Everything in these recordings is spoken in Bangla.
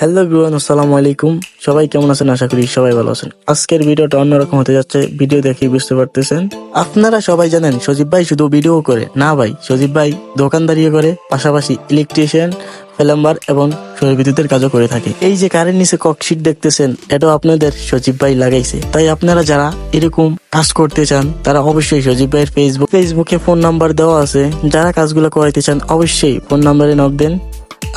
হ্যালো এভরিওয়ান, আসসালামু আলাইকুম। সবাই কেমন আছেন? আশা করি সবাই ভালো আছেন। আজকের ভিডিওটা অন্যরকম হতে যাচ্ছে। ভিডিও দেখে বুঝতে পারতেছেন। আপনারা সবাই জানেন সজীব ভাই শুধু ভিডিও করে না ভাই, সজীব ভাই দোকানদারিও করে, পাশাপাশি ইলেকট্রিশিয়ান, প্লাম্বার এবং বিদ্যুতের কাজও করে থাকে। এই যে কারেন্ট নিচে ককশিট দেখতেছেন, এটাও আপনাদের সজীব ভাই লাগাইছে। তাই আপনারা যারা এরকম কাজ করতে চান তারা অবশ্যই সজীব ভাইয়ের ফেসবুকে ফোন নাম্বার দেওয়া আছে। যারা কাজগুলো করাইতে চান অবশ্যই ফোন নাম্বারে নক দেন।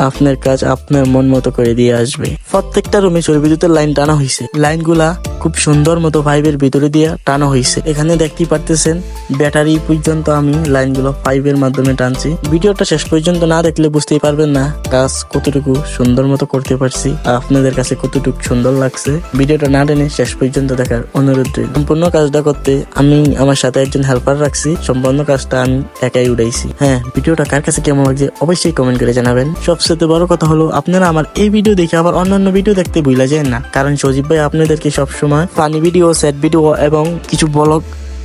আপনার কাজ আপনার মন মতো করে দিয়ে আসবে। প্রত্যেকটা রুমে বিদ্যুতের লাইন টানা হয়েছে। লাইনগুলা খুব সুন্দর মতো পাইপের ভিতরে দিয়ে টানা হয়েছে। এখানে দেখতেই পারতেছেন ব্যাটারি পর্যন্ত আমি লাইনগুলো পাইপের মাধ্যমে টানছি। ভিডিওটা শেষ পর্যন্ত না দেখলে বুঝতেই পারবেন না কাজ কতটুকু সুন্দর মতো করতে পারছি, আপনাদের কাছে কতটুকু সুন্দর লাগছে। ভিডিওটা না টেনে শেষ পর্যন্ত দেখার অনুরোধ রইল। সম্পূর্ণ কাজটা করতে আমি আমার সাথে একজন হেল্পার রাখছি। সম্পূর্ণ কাজটা আমি একাই উড়াইছি। হ্যাঁ, ভিডিওটা কার কাছে কেমন লাগছে অবশ্যই কমেন্ট করে জানাবেন। সবচেয়ে বড় কথা হলো আপনারা আমার এই ভিডিও দেখে আবার অন্যান্য ভিডিও দেখতে ভুলে যায় না, কারণ সজীব ভাই আপনাদেরকে সবসময় ফানি ভিডিও, সেট ভিডিও এবং কিছু ব্লগ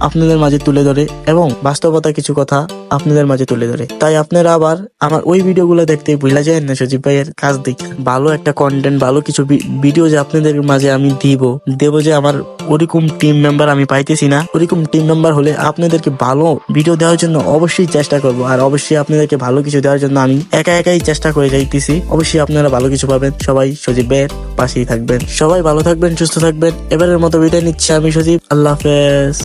আপনাদের মাঝে তুলে ধরে এবং বাস্তবতা কিছু কথা আপনাদের মাঝে তুলে ধরে। তাই আপনারা আবার আমার ওই ভিডিওগুলো দেখতে ভুলে যায় না। সজীব ভাইয়ের কাজ দেখে ভালো একটা কন্টেন্ট, ভালো কিছু ভিডিও যে আপনাদের মাঝে আমি দেব যে আমার ওরকম টিম মেম্বার আমি পাইতেছি না। ওরকম টিম মেম্বার হলে আপনাদেরকে ভালো ভিডিও দেওয়ার জন্য অবশ্যই চেষ্টা করব, আর অবশ্যই আপনাদেরকে ভালো কিছু দেওয়ার জন্য আমি একাই চেষ্টা করে যাইতেছি। অবশ্যই আপনারা ভালো কিছু পাবেন। সবাই সজীব ভাইয়ের পাশেই থাকবেন। সবাই ভালো থাকবেন, সুস্থ থাকবেন। এবারের মতো বিদায় নিচ্ছি আমি সজীব। আল্লাহ হাফেজ।